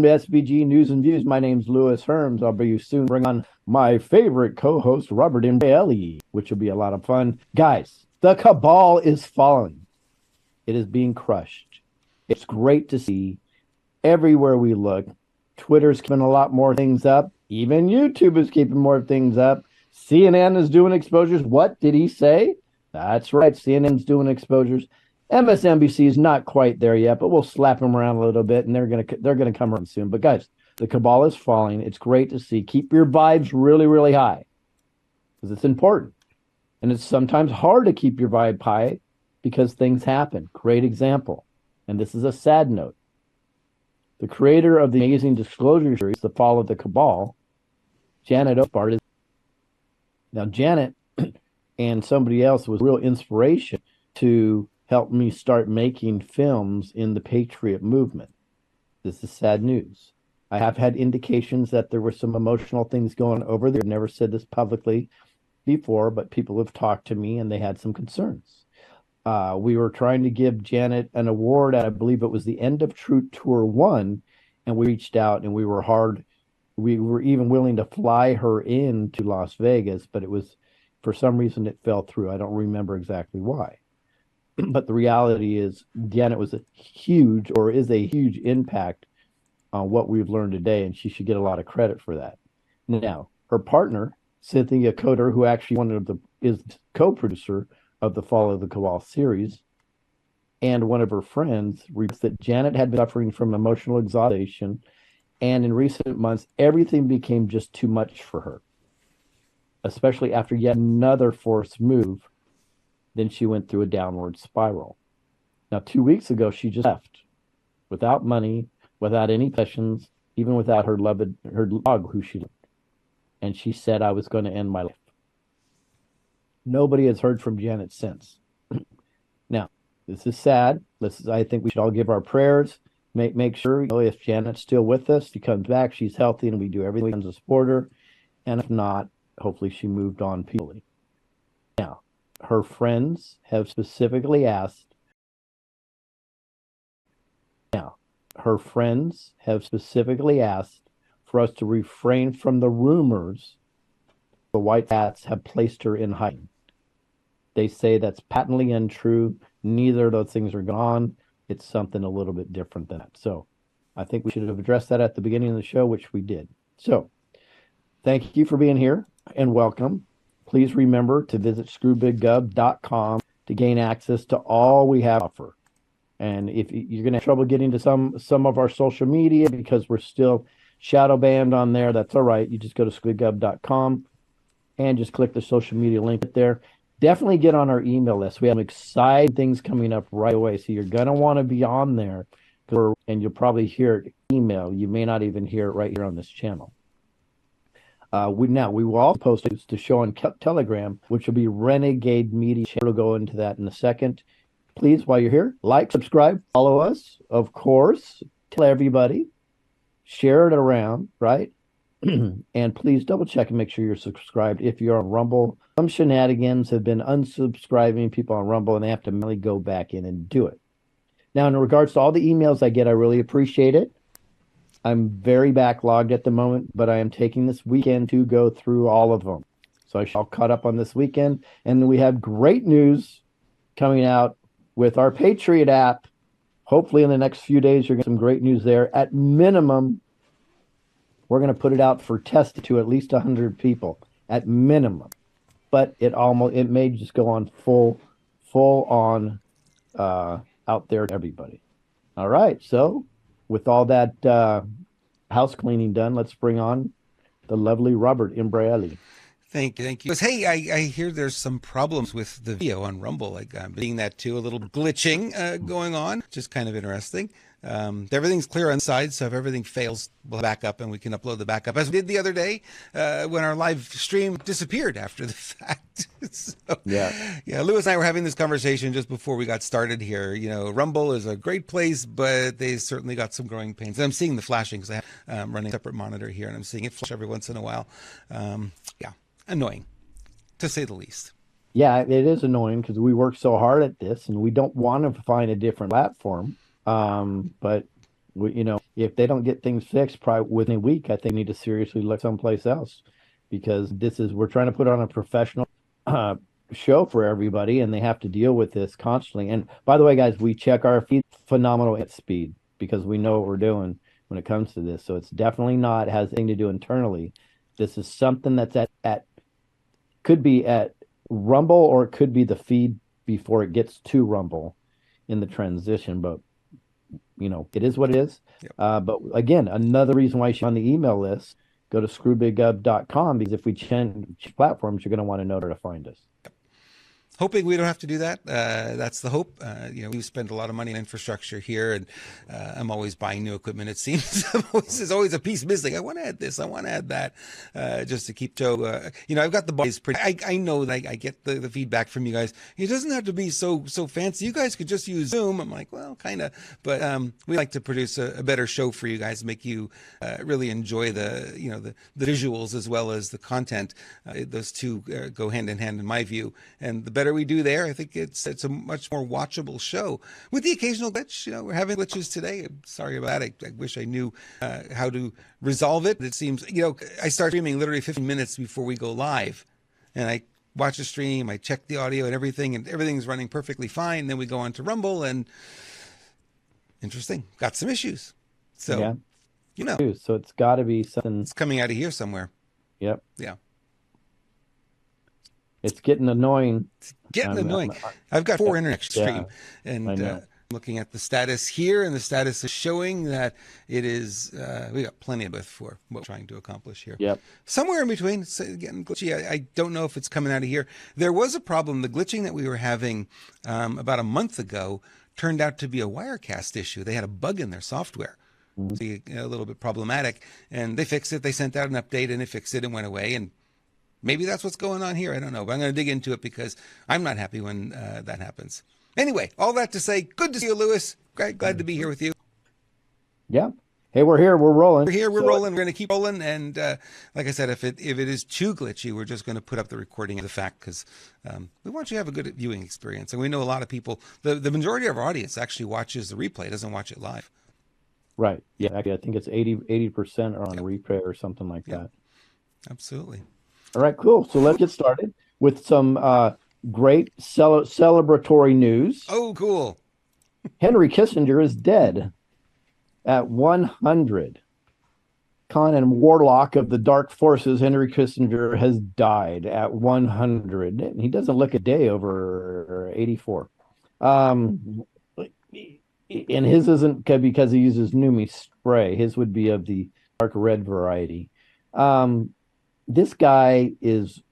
SVG News and Views. My name's Louis Herms. I'll be soon bring on my favorite co-host, Robert Bailey, which will be a lot of fun. Guys, the cabal is falling. It is being crushed. It's great to see everywhere we look. Twitter's keeping a lot more things up. Even YouTube is keeping more things up. CNN is doing exposures. What did he say? That's right. CNN's doing exposures. MSNBC is not quite there yet, but we'll slap them around a little bit, and they're gonna come around soon. But guys, the cabal is falling. It's great to see. Keep your vibes really, really high because it's important, and it's sometimes hard to keep your vibe high because things happen. Great example, and this is a sad note. The creator of the amazing disclosure series, The Fall of the Cabal, Janet Opart. Now, Janet and somebody else was real inspiration to help me start making films in the Patriot movement. This is sad news. I have had indications that there were some emotional things going over there. I've never said this publicly before, but people have talked to me and they had some concerns. We were trying to give Janet an award at, I believe it was the End of Truth Tour 1, and we reached out and we were even willing to fly her in to Las Vegas, but it was, for some reason, it fell through. I don't remember exactly why. But the reality is, Janet was is a huge impact on what we've learned today, and she should get a lot of credit for that. Now, her partner, Cynthia Coder, who actually is co-producer of the Fall of the Cabal series, and one of her friends, reports that Janet had been suffering from emotional exhaustion, and in recent months, everything became just too much for her, especially after yet another forced move. Then she went through a downward spiral. Now, 2 weeks ago, she just left without money, without any possessions, even without her dog, who she loved. And she said, I was going to end my life. Nobody has heard from Janet since. Now, this is sad. I think we should all give our prayers. Make sure, if Janet's still with us, she comes back, she's healthy, and we do everything we can to support her. And if not, hopefully she moved on peacefully. Now, her friends have specifically asked for us to refrain from the rumors the white hats have placed her in hiding. They say that's patently untrue. Neither of those things are gone. It's something a little bit different than that. So I think we should have addressed that at the beginning of the show, which we did. So thank you for being here and welcome. Please remember to visit screwbiggov.com to gain access to all we have to offer. And if you're going to have trouble getting to some of our social media because we're still shadow banned on there, that's all right. You just go to screwbiggov.com and just click the social media link there. Definitely get on our email list. We have exciting things coming up right away. So you're going to want to be on there, and you'll probably hear it email. You may not even hear it right here on this channel. We will all post it to show on Telegram, which will be Renegade Media. We'll go into that in a second. Please, while you're here, like, subscribe, follow us, of course. Tell everybody, share it around, right? And please double check and make sure you're subscribed if you're on Rumble. Some shenanigans have been unsubscribing people on Rumble, and they have to manually go back in and do it. Now, in regards to all the emails I get, I really appreciate it. I'm very backlogged at the moment, but I am taking this weekend to go through all of them. So I shall caught up on this weekend. And we have great news coming out with our Patriot app. Hopefully in the next few days, you're going to get some great news there. At minimum, we're going to put it out for test to at least 100 people at minimum. But it may just go on full on out there to everybody. All right. So with all that house cleaning done, let's bring on the lovely Robert Imbraeli. Thank you. Because, hey, I hear there's some problems with the video on Rumble. Like I'm seeing that too, a little glitching going on, just kind of interesting. Everything's clear on the side, so if everything fails, we'll back up and we can upload the backup, as we did the other day when our live stream disappeared after the fact. So, yeah, Louis and I were having this conversation just before we got started here. Rumble is a great place, but they certainly got some growing pains. And I'm seeing the flashing because I have running a separate monitor here, and I'm seeing it flash every once in a while. Annoying, to say the least. Yeah, it is annoying because we work so hard at this, and we don't want to find a different platform. But we, if they don't get things fixed probably within a week, I think we need to seriously look someplace else, because we're trying to put on a professional uh, show for everybody, and they have to deal with this constantly. And by the way, guys, we check our feed phenomenal at speed because we know what we're doing when it comes to this. So it's definitely not has anything to do internally. This is something that's at could be at Rumble, or it could be the feed before it gets to Rumble in the transition. But it is what it is. Yep. But again, another reason why you should on the email list, go to screwbiggub.com, because if we change platforms, you're going to want to know where to find us. Hoping we don't have to do that. That's the hope. We spend a lot of money on infrastructure here, and I'm always buying new equipment. It seems there's always a piece missing. I want to add this. I want to add that, just to keep Joe. I've got the bodies pretty. I know that I get the feedback from you guys. It doesn't have to be so fancy. You guys could just use Zoom. I'm like, well, kind of, but we like to produce a better show for you guys, make you really enjoy the visuals as well as the content. Those two go hand in hand in my view, and the better we do there, I think it's a much more watchable show with the occasional glitch. We're having glitches today. I'm sorry about that. I wish I knew how to resolve it. It seems, I start streaming literally 15 minutes before we go live, and I watch the stream, I check the audio and everything's running perfectly fine. Then we go on to Rumble, and interesting, got some issues. So, yeah. So it's got to be something. It's coming out of here somewhere. Yep. Yeah. It's getting annoying. I've got 4 internet stream, and looking at the status here, and the status is showing that it is, we got plenty of it for what we're trying to accomplish here. Yep. Somewhere in between, it's getting glitchy. I don't know if it's coming out of here. There was a problem. The glitching that we were having about a month ago turned out to be a Wirecast issue. They had a bug in their software. Mm-hmm. A little bit problematic, and they fixed it. They sent out an update, and it fixed it and went away, and maybe that's what's going on here. I don't know, but I'm going to dig into it because I'm not happy when that happens. Anyway, all that to say, good to see you, Lewis. Glad to be here with you. Yeah. Hey, we're here. We're rolling. We're rolling. We're going to keep rolling. And like I said, if it is too glitchy, we're just going to put up the recording of the fact, because we want you to have a good viewing experience. And we know a lot of people, the majority of our audience actually watches the replay, doesn't watch it live. Right. Yeah. Actually, I think it's 80% are on a replay or something like that. Absolutely. All right, cool. So let's get started with some great celebratory news. Oh, cool. Henry Kissinger is dead at 100. Con and warlock of the dark forces, Henry Kissinger has died at 100. And he doesn't look a day over 84. And his isn't because he uses Neumi spray. His would be of the dark red variety. This guy is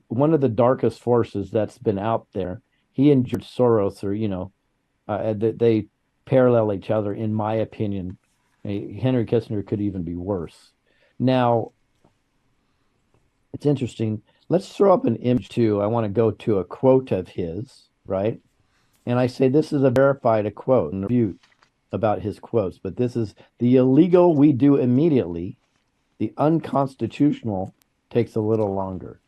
one of the darkest forces that's been out there. He and George Soros are, they parallel each other, in my opinion. Henry Kissinger could even be worse. Now, it's interesting. Let's throw up an image too. I want to go to a quote of his, right? And I say this is a verified quote and review about his quotes, but this is: the illegal we do immediately. The unconstitutional takes a little longer.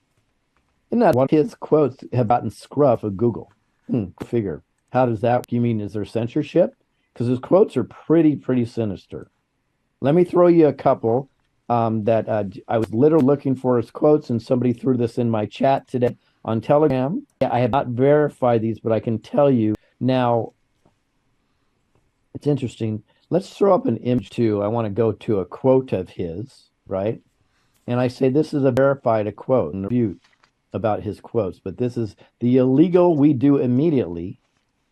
Isn't that one of his quotes have gotten scruff of Google? Figure. How does that? You mean, is there censorship? Because his quotes are pretty sinister. Let me throw you a couple that I was literally looking for his quotes, and somebody threw this in my chat today on Telegram. I have not verified these, but I can tell you now. It's interesting. Let's throw up an image too. I want to go to a quote of his, right? And I say this is a verified quote and review about his quotes, but this is: the illegal we do immediately.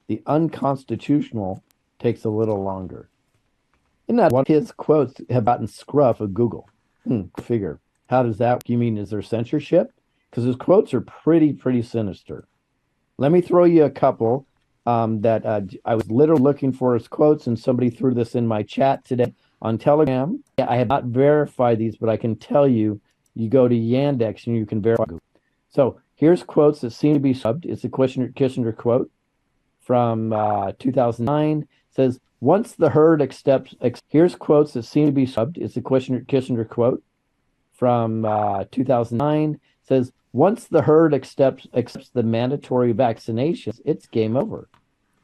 The unconstitutional takes a little longer. Isn't that one of his quotes have gotten scruff of Google? Figure. How does that? You mean, is there censorship? Because his quotes are pretty sinister. Let me throw you a couple that I was literally looking for his quotes, and somebody threw this in my chat today on Telegram. I have not verified these, but I can tell you, you go to Yandex and you can verify Google. So here's quotes that seem to be subbed. It's a Kissinger quote from 2009. It says, once the herd accepts, here's quotes that seem to be subbed. It's a Kissinger quote from 2009. It says, once the herd accepts the mandatory vaccinations, it's game over.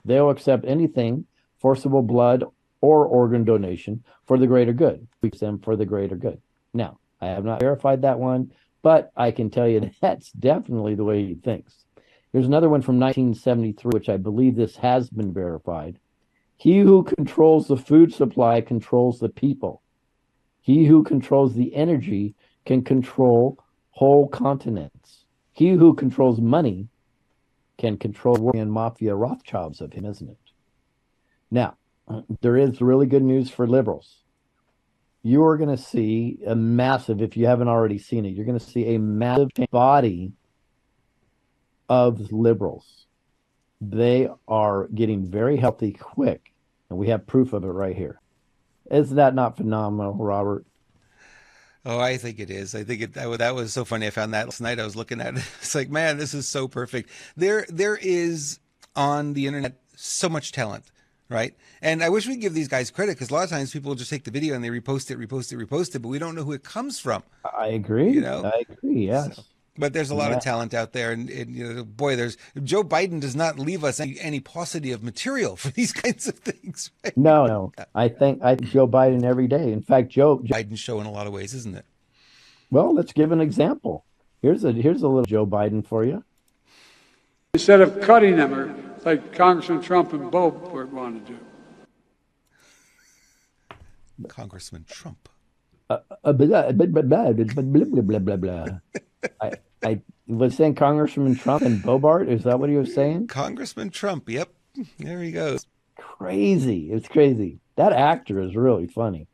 They'll accept anything, forcible blood or organ donation for the greater good. We use them for the greater good. Now, I have not verified that one, but I can tell you that's definitely the way he thinks. There's another one from 1973, which I believe this has been verified. He who controls the food supply controls the people. He who controls the energy can control whole continents. He who controls money can control the Warren Mafia Rothschilds of him, isn't it? Now, there is really good news for liberals. You are going to see a massive, if you haven't already seen it, you're going to see a massive body of liberals. They are getting very healthy quick, and we have proof of it right here. Is that not phenomenal, Robert? Oh, I think it is. I think that was so funny. I found that last night. I was looking at it. It's like, man, this is so perfect. There is on the internet so much talent, right? And I wish we'd give these guys credit, because a lot of times people just take the video and they repost it, but we don't know who it comes from. I agree. You know? I agree. Yes. So, but there's a lot of talent out there, and you know, boy, there's Joe Biden does not leave us any paucity of material for these kinds of things. Right? No. I think Joe Biden every day. In fact, Joe Biden's show in a lot of ways, isn't it? Well, let's give an example. Here's a little Joe Biden for you. Instead of cutting them, or like Congressman Trump and Bo would want to do. Congressman Trump. Blah, blah, blah, blah. I was saying Congressman Trump and Bobart. Is that what he was saying? Congressman Trump. Yep. There he goes. Crazy. It's crazy. That actor is really funny.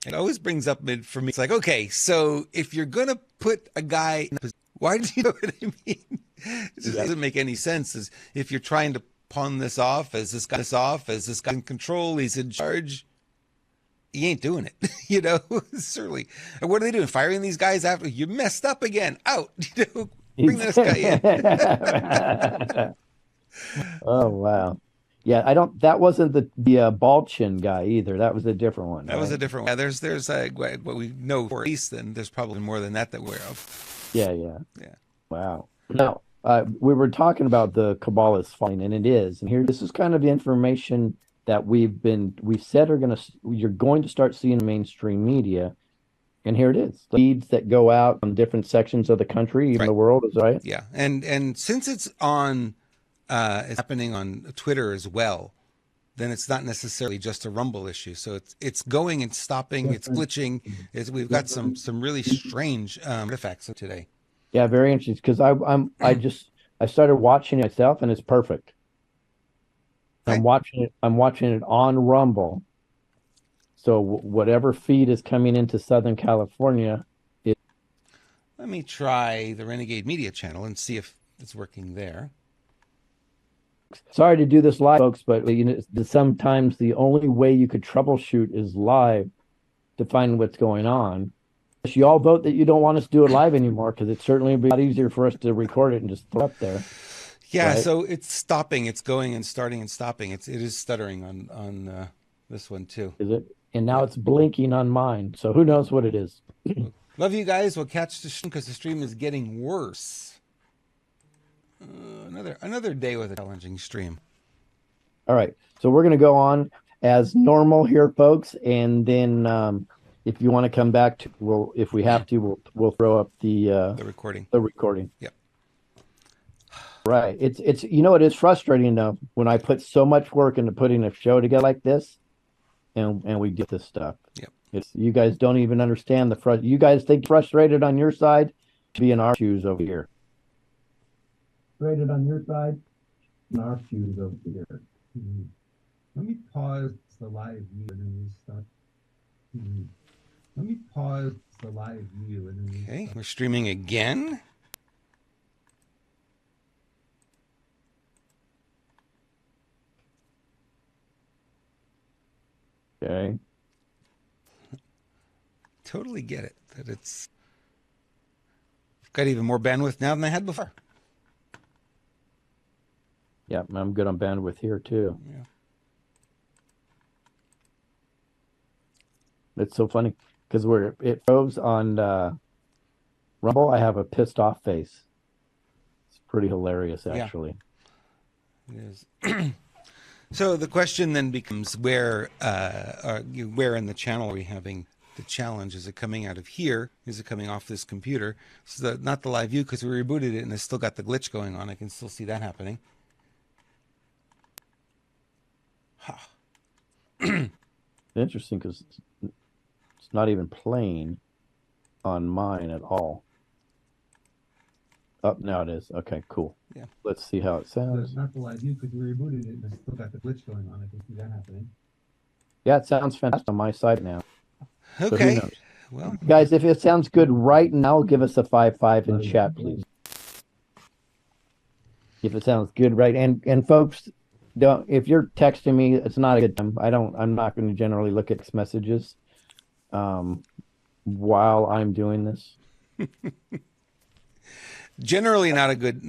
It always brings up for me. It's like, okay, so if you're going to put a guy in a position, why do you know what I mean? It just doesn't make any sense. As if you're trying to pawn this off as this guy in control, he's in charge. He ain't doing it, you know, certainly. And what are they doing? Firing these guys after you messed up again? Out, you know, bring this guy in. Oh, wow. Yeah, that wasn't the bald chin guy either. That was a different one. That was a different one. There's what we know for at least, and there's probably more than that we're of. Yeah. Wow. Now, we were talking about the cabal is falling, and it is. And here, this is kind of the information that we said you're going to start seeing in mainstream media, and here it is. The leads that go out on different sections of the country, even the world, is right. Yeah, and since it's happening on Twitter as well, then it's not necessarily just a Rumble issue. So it's going and stopping, it's glitching. We've got some really strange artifacts today. Yeah, very interesting, because I started watching it myself, and it's perfect. I'm watching it on Rumble. So whatever feed is coming into Southern California, let me try the Renegade Media channel and see if it's working there. Sorry to do this live, folks, but you know, sometimes the only way you could troubleshoot is live to find what's going on. You all vote that you don't want us to do it live anymore, because it certainly would be a lot easier for us to record it and just throw it up there. Yeah, right? So it's stopping, it's going and starting and stopping. It is stuttering on this one too. Is it? And now it's blinking on mine. So who knows what it is? Love you guys. We'll catch the stream, because the stream is getting worse. Another day with a challenging stream. All right, so we're going to go on as normal here, folks, and then if you want to come back to, if we have to, we'll throw up the recording. The recording. Yep. Right. It's you know, it is frustrating though when I put so much work into putting a show together like this, and we get this stuff. Yep. You guys don't even understand you guys think frustrated on your side, to be in our shoes over here. Frustrated on your side, in our shoes over here. Mm-hmm. Let me pause the live view and then restart. Mm-hmm. Let me pause the live view and then Okay, we're streaming again. Okay. Totally get it. That it's got even more bandwidth now than I had before. Yeah, I'm good on bandwidth here too. Yeah. It's so funny because it shows on Rumble. I have a pissed off face. It's pretty hilarious, actually. Yeah. It is. So the question then becomes where in the channel are we having the challenge? Is it coming out of here? Is it coming off this computer? So not the live view, because we rebooted it and it's still got the glitch going on. I can still see that happening. Interesting, because it's not even playing on mine at all. Oh, now it is. Okay, cool. Yeah. Let's see how it sounds. It's not the live view because we rebooted it and it's still got the glitch going on. I can see that happening. Yeah, it sounds fantastic on my side now. Okay. So well, guys, if it sounds good right now, give us a 5-5 in chat, please. If it sounds good, right? And folks, don't, if you're texting me, it's not a good time. I'm not going to generally look at messages while I'm doing this. generally not a good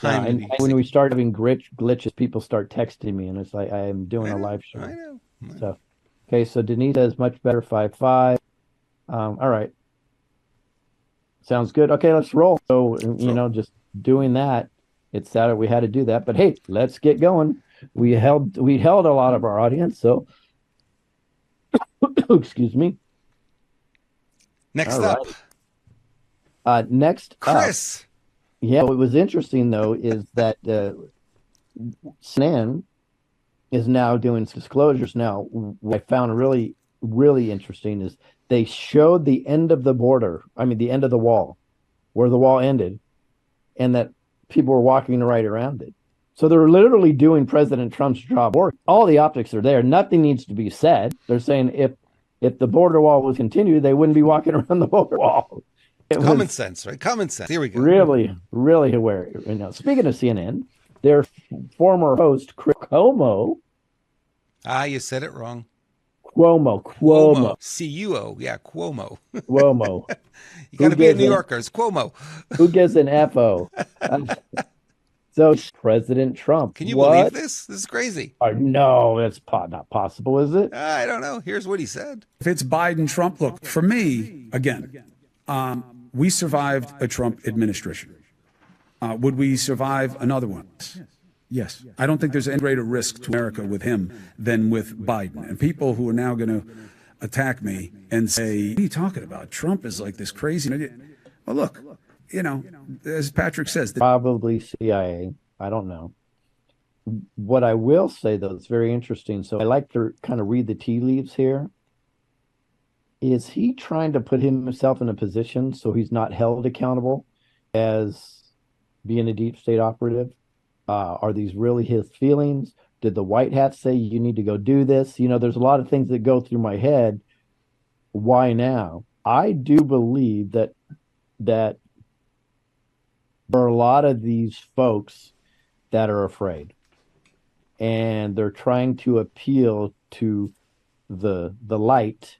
time. And when we start having glitches, people start texting me, and it's like I am doing a live show. I know. So, okay, so Denise says much better 5-5. All right, sounds good. Okay, let's roll. So just doing that, it's that we had to do that. But hey, let's get going. We held a lot of our audience. So, excuse me. Next All up, right. Next Chris. Up, yeah, what was interesting though is that CNN is now doing disclosures. Now, what I found really, really interesting is they showed the end of the border. I mean, the end of the wall, where the wall ended, and that people were walking right around it. So they're literally doing President Trump's job work. All the optics are there. Nothing needs to be said. They're saying if the border wall was continued, they wouldn't be walking around the border wall. Common sense, right? Common sense. Here we go. Really, really aware. Now, speaking of CNN, their former host, Chris Cuomo. You said it wrong. Cuomo. C-U-O. Yeah, Cuomo. Cuomo. You got to be a New Yorker. It's Cuomo. Who gives an F-O? So, President Trump. Can you believe this? This is crazy. No, it's not possible, is it? I don't know. Here's what he said. If it's Biden, Trump, look, for me, again, we survived a Trump administration. Would we survive another one? Yes. I don't think there's any greater risk to America with him than with Biden. And people who are now going to attack me and say, what are you talking about? Trump is like this crazy. Well, look, as Patrick says. Probably CIA. I don't know. What I will say, though, it's very interesting. So I like to kind of read the tea leaves here. Is he trying to put himself in a position so he's not held accountable as being a deep state operative? Are these really his feelings? Did the white hats say you need to go do this? There's a lot of things that go through my head. Why now? I do believe that there are a lot of these folks that are afraid, and they're trying to appeal to the light.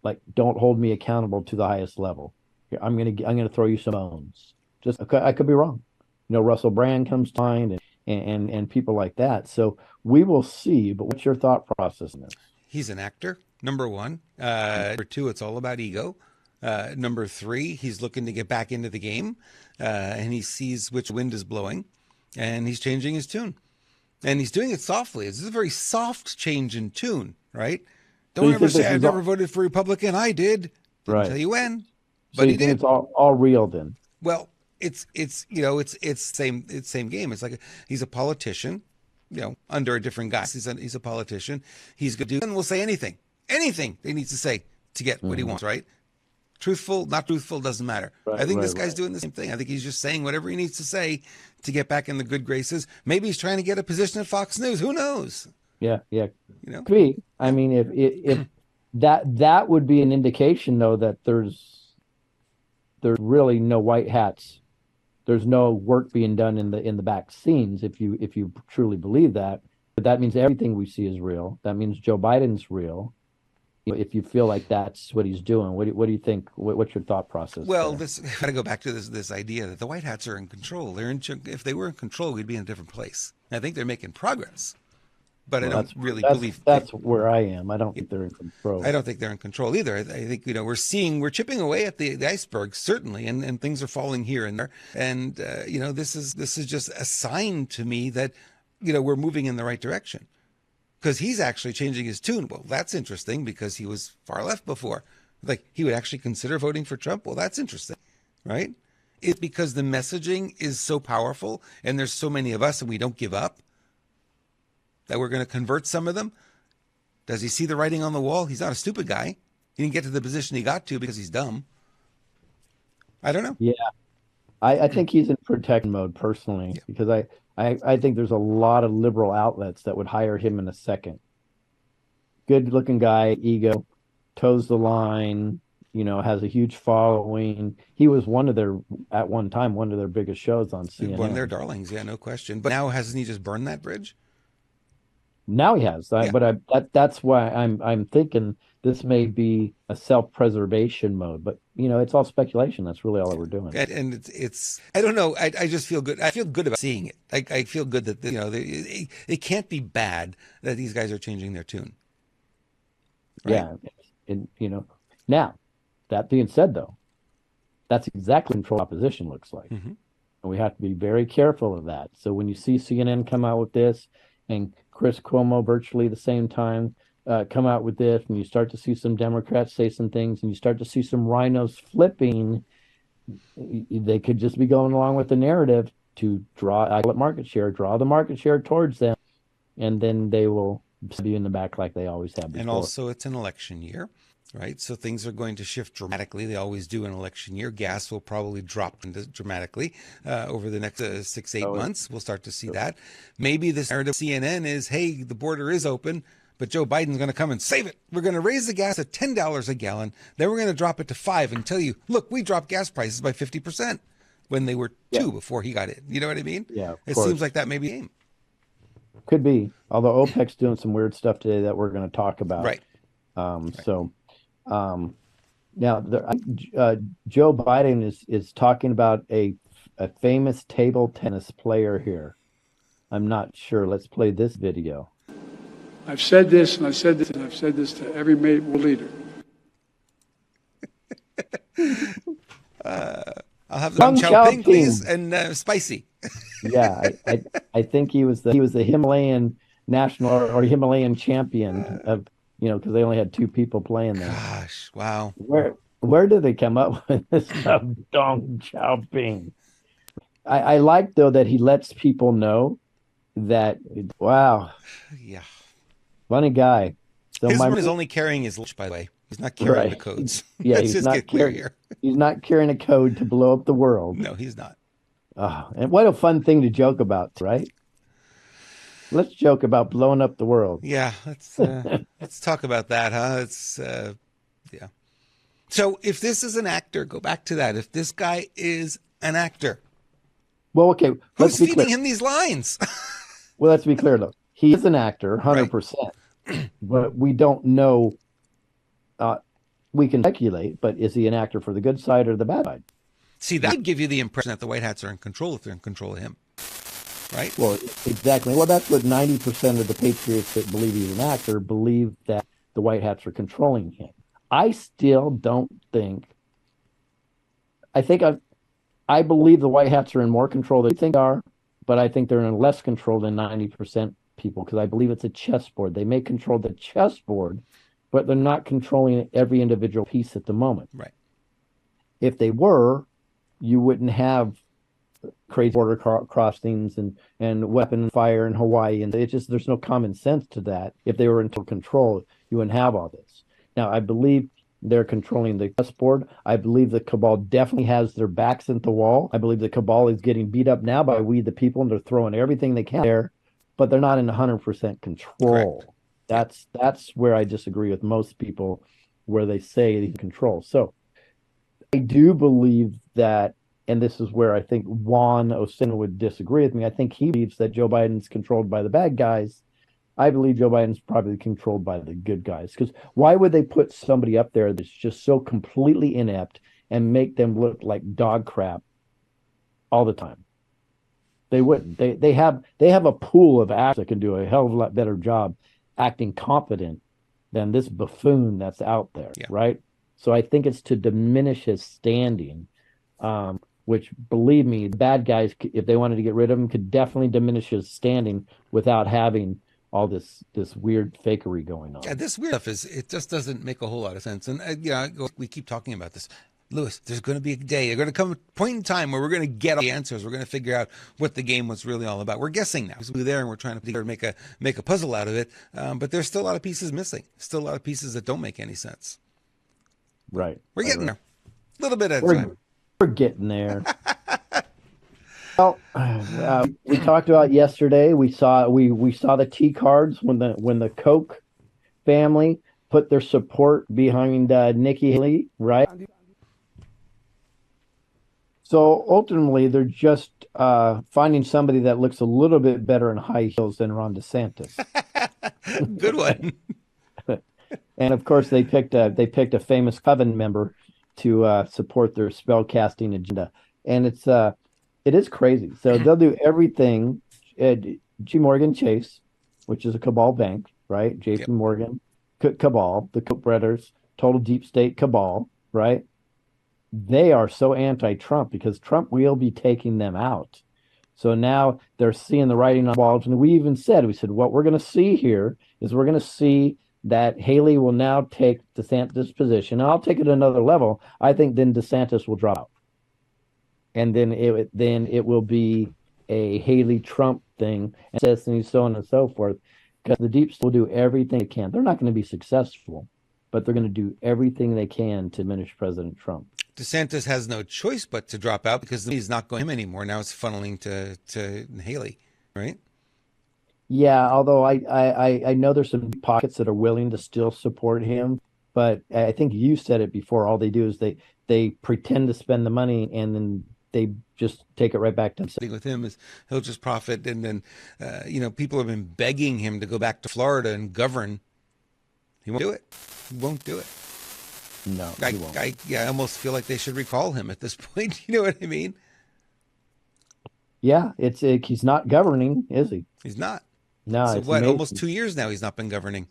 Like, don't hold me accountable to the highest level. I'm gonna throw you some bones. I could be wrong. Russell Brand comes to mind, and people like that. So we will see. But what's your thought process in this? He's an actor, number one. Number two, it's all about ego. Number three, he's looking to get back into the game, and he sees which wind is blowing, and he's changing his tune, and he's doing it softly. This is a very soft change in tune, right? Don't ever say I never voted for Republican. I did. Didn't tell you when, but he did. It's all real then. Well, it's same game. It's like he's a politician, under a different guise. He's a politician. He's going to do and will say anything they need to say to get what he wants, right? Truthful, not truthful, doesn't matter. I think this guy's doing the same thing. I think he's just saying whatever he needs to say to get back in the good graces. Maybe he's trying to get a position at Fox News. Who knows? Yeah. Could be. I mean, if that would be an indication, though, that there's really no white hats. There's no work being done in the back scenes. If you truly believe that, but that means everything we see is real. That means Joe Biden's real. If you feel like that's what he's doing, what do you think? What's your thought process? Well, got to go back to this idea that the white hats are in control. If they were in control, we'd be in a different place. I think they're making progress. But I don't really believe that's where I am. I don't think they're in control. I don't think they're in control either. I think we're chipping away at the iceberg, certainly, and things are falling here and there. And this is just a sign to me that we're moving in the right direction. because he's actually changing his tune. Well, that's interesting because he was far left before. Like, he would actually consider voting for Trump. Well, that's interesting, right? It's because the messaging is so powerful and there's so many of us and we don't give up that we're going to convert some of them. Does he see the writing on the wall? He's not a stupid guy. He didn't get to the position he got to because he's dumb. I don't know. Yeah. I think he's in protection mode personally, because I think there's a lot of liberal outlets that would hire him in a second. Good looking guy, ego, toes the line, has a huge following. He was at one time, one of their biggest shows on CNN. One of their darlings, yeah, no question. But now, hasn't he just burned that bridge? Now he has, but that's why I'm thinking this may be a self-preservation mode. But it's all speculation. That's really all that we're doing. And it's I don't know. I just feel good. I feel good about seeing it. I feel good that it can't be bad that these guys are changing their tune. Right? Yeah, and now that being said, though, that's exactly what control opposition looks like, and we have to be very careful of that. So when you see CNN come out with this, and Chris Cuomo virtually the same time come out with this, and you start to see some Democrats say some things, and you start to see some rhinos flipping, they could just be going along with the narrative to draw the market share towards them, and then they will be in the back like they always have before. And also, it's an election year, right? So things are going to shift dramatically. They always do in an election year. Gas will probably drop dramatically over the next 6-8 months. We'll start to see that. Maybe this narrative of CNN is, hey, the border is open, but Joe Biden's going to come and save it. We're going to raise the gas at $10 a gallon. Then we're going to drop it to $5 and tell you, look, we dropped gas prices by 50% when they were $2 before he got in. You know what I mean? Yeah. It seems like that may be aim. Could be. Although OPEC's doing some weird stuff today that we're going to talk about. Right. So now Joe Biden is talking about a famous table tennis player here. I'm not sure. Let's play this video. I've said this, and I've said this, and I've said this to every world leader. I'll have the Xiaoping, please, and spicy. Yeah, I think he was the Himalayan national or Himalayan champion of because they only had 2 people playing there. Gosh, wow. Where did they come up with this stuff? Dong Xiaoping. I like though that he lets people know that yeah, funny guy. So his one is only carrying his lunch, by the way. He's not carrying the codes. Yeah, he's not carrying a code to blow up the world. No, he's not. And what a fun thing to joke about, right? Let's joke about blowing up the world. Yeah, let's talk about that, huh? It's yeah. So if this is an actor, go back to that. If this guy is an actor, well, okay, who's feeding him these lines? Well, let's be clear though. He is an actor, 100%, but we don't know. We can speculate, but is he an actor for the good side or the bad side? See, that would give you the impression that the White Hats are in control if they're in control of him, right? Well, exactly. Well, that's what 90% of the patriots that believe he's an actor believe, that the White Hats are controlling him. I still don't think. I believe the White Hats are in more control than they think they are, but I think they're in less control than 90% people, because I believe it's a chessboard. They may control the chessboard, but they're not controlling every individual piece at the moment. Right. If they were, you wouldn't have crazy border crossings and weapon fire in Hawaii. And there's no common sense to that. If they were in total control, you wouldn't have all this. Now, I believe they're controlling the chessboard. I believe the Cabal definitely has their backs at the wall. I believe the Cabal is getting beat up now by we the people, and they're throwing everything they can there, but they're not in 100% control. Correct. That's where I disagree with most people, where they say they control. So I do believe that, and this is where I think Juan Osuna would disagree with me. I think he believes that Joe Biden's controlled by the bad guys. I believe Joe Biden's probably controlled by the good guys. Because why would they put somebody up there that's just so completely inept and make them look like dog crap all the time? They wouldn't. They have a pool of actors that can do a hell of a lot better job acting competent than this buffoon that's out there, right? So I think it's to diminish his standing, which, believe me, the bad guys, if they wanted to get rid of him, could definitely diminish his standing without having all this weird fakery going on. Yeah, this weird stuff it just doesn't make a whole lot of sense. And we keep talking about this. Lewis, there's going to be a day, there's going to come a point in time where we're going to get all the answers. We're going to figure out what the game was really all about. We're guessing now. We're there and we're trying to make a puzzle out of it. But there's still a lot of pieces missing. Still a lot of pieces that don't make any sense. Right. We're getting there. A little bit at a time. We're getting there. Well, we talked about yesterday. We saw the T cards when the Koch family put their support behind Nikki Haley, right? So ultimately, they're just finding somebody that looks a little bit better in high heels than Ron DeSantis. Good one. And of course, they picked a famous coven member to support their spell casting agenda, and it is crazy. So they'll do everything. G. Morgan Chase, which is a Cabal bank, right? J.P. Yep. Morgan, Cabal, the Koch brothers, total deep state Cabal, right? They are so anti-Trump because Trump will be taking them out. So now they're seeing the writing on the walls. And we said, what we're going to see here is we're going to see that Haley will now take DeSantis' position. And I'll take it another level. I think then DeSantis will drop out. And then it will be a Haley-Trump thing, and so on and so forth. Because the deep state will do everything they can. They're not going to be successful, but they're going to do everything they can to diminish President Trump. DeSantis has no choice but to drop out because he's not going to him anymore. Now it's funneling to Haley, right? Yeah, although I know there's some pockets that are willing to still support him, but I think you said it before. All they do is they pretend to spend the money and then they just take it right back to themselves. With him is he'll just profit, and then people have been begging him to go back to Florida and govern. He won't do it. He won't do it. No, he won't. I almost feel like they should recall him at this point. You know what I mean? Yeah, he's not governing, is he? He's not. No, So it's what? amazing. Almost 2 years now he's not been governing.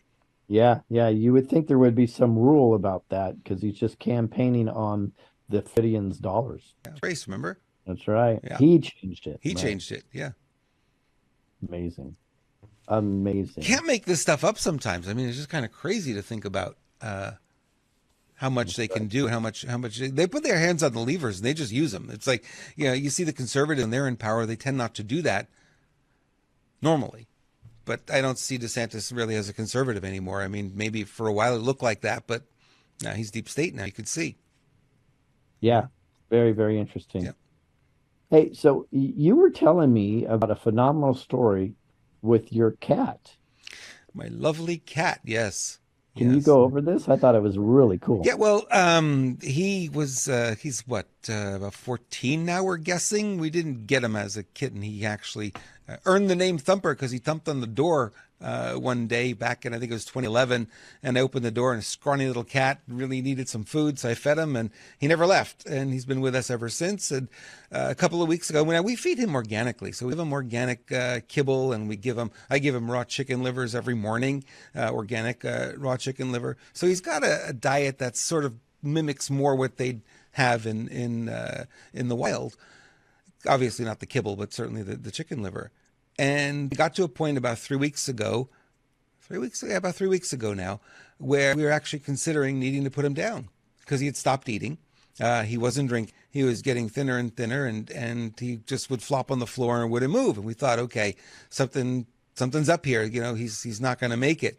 Yeah. You would think there would be some rule about that because he's just campaigning on the Floridians' dollars. Yeah, race, remember? That's right. Yeah. He changed it. He Right. changed it. Yeah. Amazing. Can't make this stuff up sometimes. I mean, it's just kind of crazy to think about how much they can do, how much they put their hands on the levers and they just use them. It's like, you see the conservative and they're in power. They tend not to do that normally. But I don't see DeSantis really as a conservative anymore. I mean, maybe for a while it looked like that, but now he's deep state now. You could see. Yeah. Very, very interesting. Yeah. Hey, so you were telling me about a phenomenal story with your cat. My lovely cat, yes. Can you go over this? I thought it was really cool. Yeah, well, he's what, about 14 now, we're guessing. We didn't get him as a kitten. He actually earned the name Thumper because he thumped on the door one day back in, I think it was 2011, and I opened the door and a scrawny little cat really needed some food, so I fed him, and he never left, and he's been with us ever since. And a couple of weeks ago, we feed him organically, so we give him organic kibble, and I give him raw chicken livers every morning, organic raw chicken liver. So he's got a diet that sort of mimics more what they'd have in the wild. Obviously not the kibble, but certainly the chicken liver. And we got to a point about 3 weeks ago, about 3 weeks ago now, where we were actually considering needing to put him down because he had stopped eating. He wasn't drinking. He was getting thinner and thinner, and he just would flop on the floor and wouldn't move. And we thought, okay, something's up here. He's not going to make it.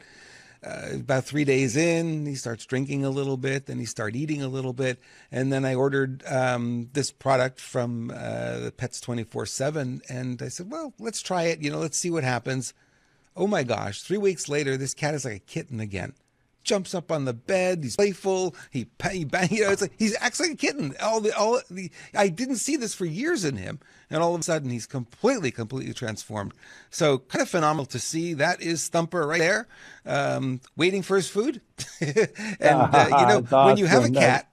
About 3 days in, he starts drinking a little bit, then he started eating a little bit. And then I ordered this product from the Pets 24/7. And I said, well, let's try it. Let's see what happens. Oh my gosh. 3 weeks later, this cat is like a kitten again. Jumps up on the bed. He's playful. He it's like he acts like a kitten. I didn't see this for years in him, and all of a sudden he's completely transformed. So kind of phenomenal to see. That is Thumper right there, waiting for his food. And when you have a cat,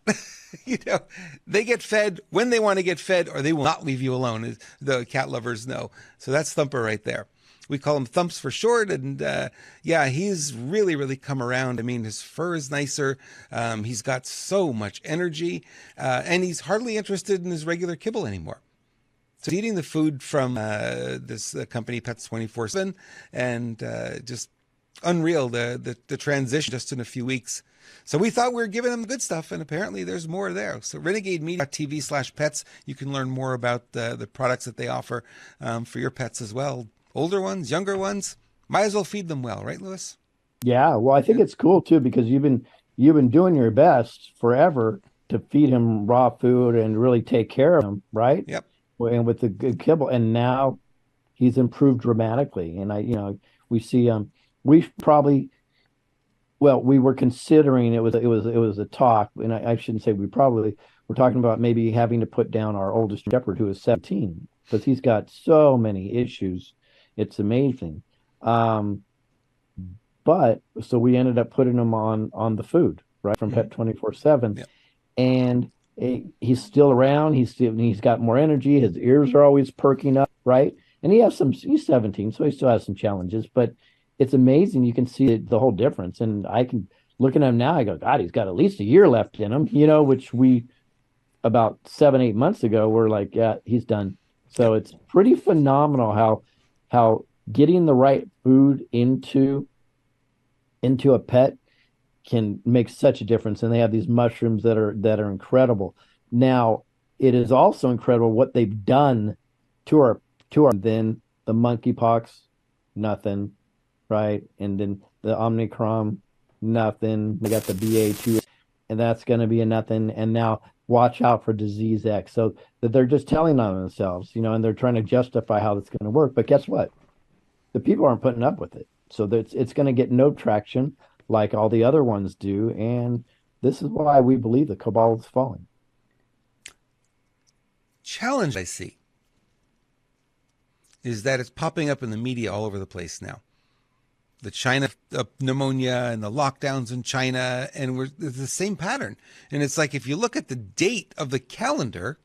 they get fed when they want to get fed, or they will not leave you alone. The cat lovers know. So that's Thumper right there. We call him Thumps for short, and he's really, really come around. I mean, his fur is nicer. He's got so much energy, and he's hardly interested in his regular kibble anymore. So eating the food from this company, Pets 24/7, and just unreal the transition just in a few weeks. So we thought we were giving them good stuff, and apparently there's more there. So renegademedia.tv/pets, you can learn more about the products that they offer for your pets as well. Older ones, younger ones, might as well feed them well, right, Louis? Yeah, well, I think it's cool too because you've been doing your best forever to feed him raw food and really take care of him, right? Yep. And with the good kibble, and now he's improved dramatically. And we see we probably well, we were considering it was a talk, and I shouldn't say we're talking about maybe having to put down our oldest shepherd who is 17 because he's got so many issues. It's amazing. But so we ended up putting him on the food, right, from Pet 24/7. Yep. And he's still around. He's got more energy. His ears are always perking up, right? And he's 17, so he still has some challenges, but it's amazing. You can see the whole difference. And I can look at him now, I go, God, he's got at least a year left in him, which we about 7-8 months ago were like, yeah, he's done. So it's pretty phenomenal how getting the right food into a pet can make such a difference. And they have these mushrooms that are incredible. Now, it is also incredible what they've done to our then the monkeypox, nothing, right? And then the Omicron, nothing. They got the BA2, and that's going to be a nothing. And now watch out for disease X. So that they're just telling on themselves, and they're trying to justify how it's going to work. But guess what? The people aren't putting up with it. So it's going to get no traction like all the other ones do. And this is why we believe the cabal is falling. Challenge I see is that it's popping up in the media all over the place now. The China pneumonia and the lockdowns in China, and it's the same pattern. And it's like, if you look at the date of the calendar,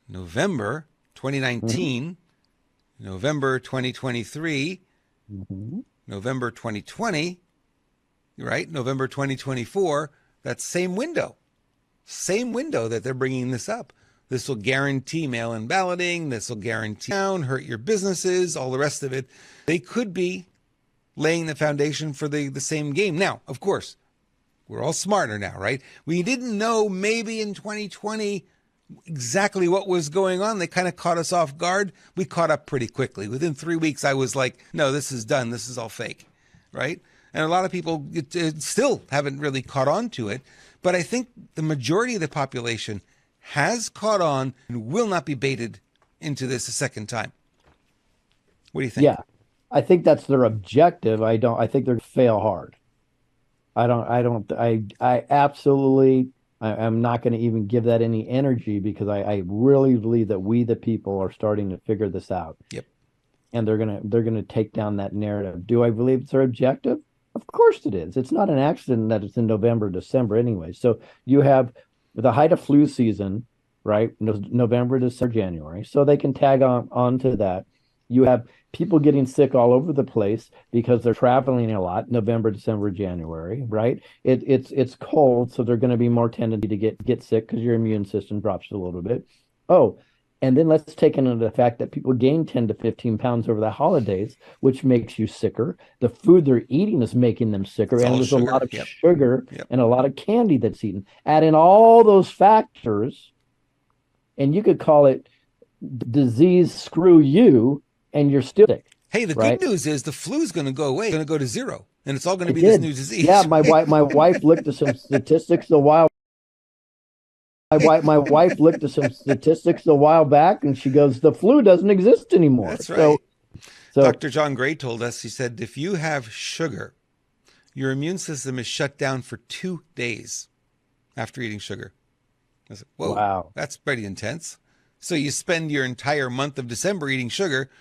November 2019, November 2023, November 2020, right? November 2024, that same window that they're bringing this up. This will guarantee mail-in balloting. This will guarantee hurt your businesses, all the rest of it. They could be laying the foundation for the same game. Now, of course, we're all smarter now, right? We didn't know maybe in 2020 exactly what was going on. They kind of caught us off guard. We caught up pretty quickly. Within 3 weeks, I was like, no, this is done. This is all fake, right? And a lot of people still haven't really caught on to it. But I think the majority of the population has caught on and will not be baited into this a second time. What do you think? Yeah, I think that's their objective. I think they're fail hard. I absolutely, I'm not going to even give that any energy because I really believe that we, the people, are starting to figure this out. Yep. And they're going to take down that narrative. Do I believe it's their objective? Of course it is. It's not an accident that it's in November, December anyway. So you have the height of flu season, right? November, December, January. So they can tag on to that. You have people getting sick all over the place because they're traveling a lot, November, December, January, right? It's cold, so they're going to be more tendency to get sick because your immune system drops a little bit. Oh, and then let's take into the fact that people gain 10 to 15 pounds over the holidays, which makes you sicker. The food they're eating is making them sicker. And there's sugar. A lot of sugar and a lot of candy that's eaten. Add in all those factors, and you could call it disease screw you, and you're still sick. Hey, the right? good news is the flu is going to go away. It's going to go to zero. And it's all going to be this new disease. Yeah, my wife looked at some statistics a while. My wife looked at some statistics a while back, and she goes, "The flu doesn't exist anymore." That's right. So Dr. John Gray told us, he said, if you have sugar, your immune system is shut down for 2 days after eating sugar. I said, whoa, wow, that's pretty intense. So you spend your entire month of December eating sugar,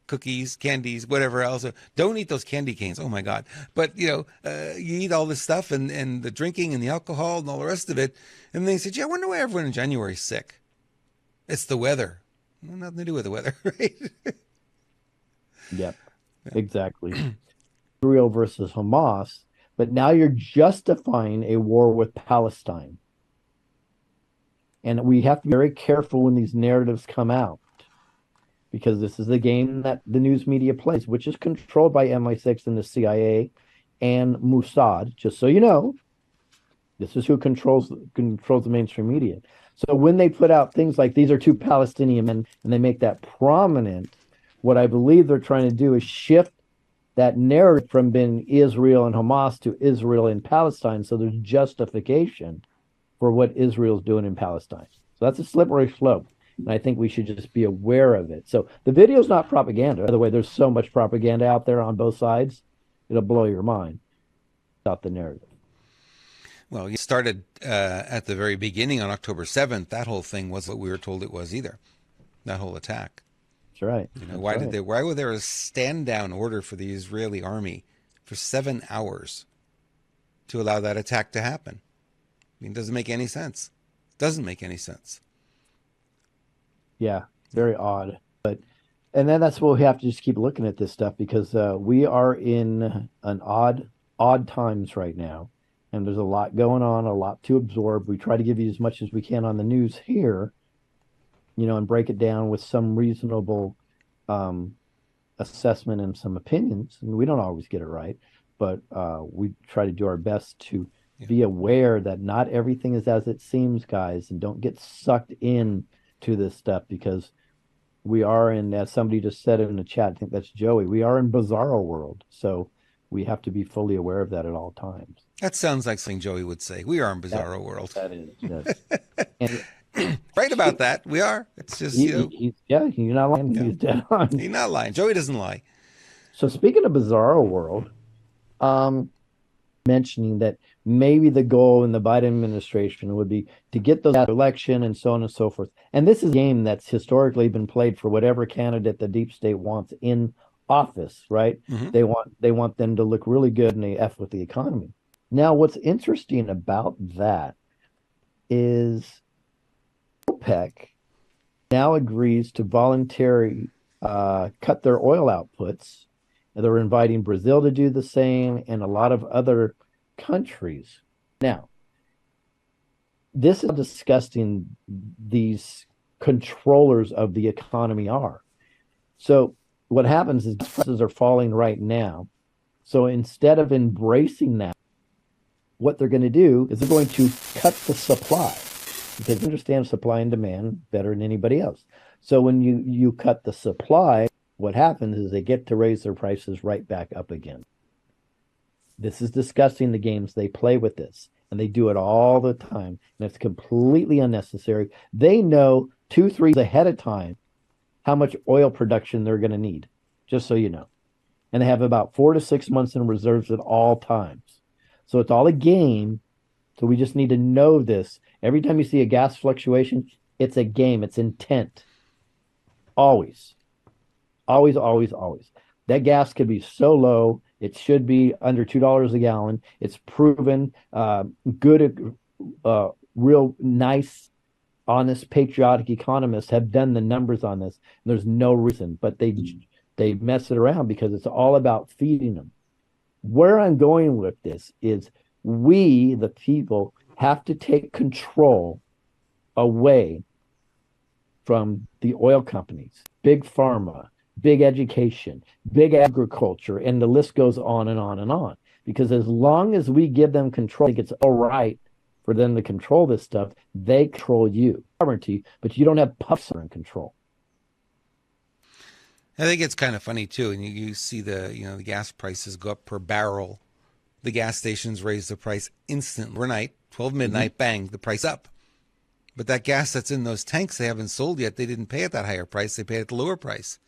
cookies, candies, whatever else. Don't eat those candy canes. Oh my God. But you eat all this stuff and the drinking and the alcohol and all the rest of it. And they said, yeah, I wonder why everyone in January is sick. It's the weather. Well, nothing to do with the weather, right? Yep, exactly. Israel versus Hamas. But now you're justifying a war with Palestine. And we have to be very careful when these narratives come out, because this is the game that the news media plays, which is controlled by MI6 and the CIA and Mossad. Just so you know, this is who controls the mainstream media. So when they put out things like these are two Palestinian men and they make that prominent, what I believe they're trying to do is shift that narrative from being Israel and Hamas to Israel and Palestine. So there's justification for what Israel's doing in Palestine. So that's a slippery slope. And I think we should just be aware of it. So the video's not propaganda. By the way, there's so much propaganda out there on both sides. It'll blow your mind about the narrative. Well, you started at the very beginning on October 7th. That whole thing was what we were told it was either. That whole attack. That's right. You know, why was there a stand down order for the Israeli army for 7 hours to allow that attack to happen? I mean, it doesn't make any sense. Doesn't make any sense. Yeah, very odd. And then that's what we have to just keep looking at this stuff, because we are in an odd times right now, and there's a lot going on, a lot to absorb. We try to give you as much as we can on the news here, and break it down with some reasonable assessment and some opinions. And we don't always get it right, but we try to do our best to be aware that not everything is as it seems, guys, and don't get sucked in to this stuff, because we are in, as somebody just said in the chat, I think that's Joey, we are in bizarro world. So we have to be fully aware of that at all times. That sounds like something Joey would say. We are in bizarro world. That is, yes. And right about that. We are. It's just, he's not lying. Yeah. He's dead on. He's not lying. Joey doesn't lie. So speaking of bizarro world, mentioning that maybe the goal in the Biden administration would be to get those election and so on and so forth. And this is a game that's historically been played for whatever candidate the deep state wants in office, right? Mm-hmm. They want them to look really good and they F with the economy. Now, what's interesting about that is OPEC now agrees to voluntarily cut their oil outputs. They're inviting Brazil to do the same and a lot of other countries. Now, this is how disgusting these controllers of the economy are. So what happens is prices are falling right now. So instead of embracing that, what they're going to do is they're going to cut the supply, because they understand supply and demand better than anybody else. So when you cut the supply, what happens is they get to raise their prices right back up again. This is disgusting, the games they play with this, and they do it all the time, and it's completely unnecessary. They know 2-3 years ahead of time how much oil production they're going to need, just so you know. And they have about 4 to 6 months in reserves at all times. So it's all a game. So we just need to know this. Every time you see a gas fluctuation, it's a game. It's intent. Always. Always, always, always. That gas could be so low. It should be under $2 a gallon. It's proven. Good, real nice, honest, patriotic economists have done the numbers on this. There's no reason, but they mess it around because it's all about feeding them. Where I'm going with this is we, the people, have to take control away from the oil companies, big pharma, big education, big agriculture, and the list goes on and on and on. Because as long as we give them control, I think it's all right for them to control this stuff. They control you, sovereignty, but you don't have puffs in control. I think it's kind of funny too, and you see the gas prices go up per barrel. The gas stations raise the price instantly overnight, 12 midnight, bang, the price up. But that gas that's in those tanks they haven't sold yet, they didn't pay at that higher price. They pay at the lower price,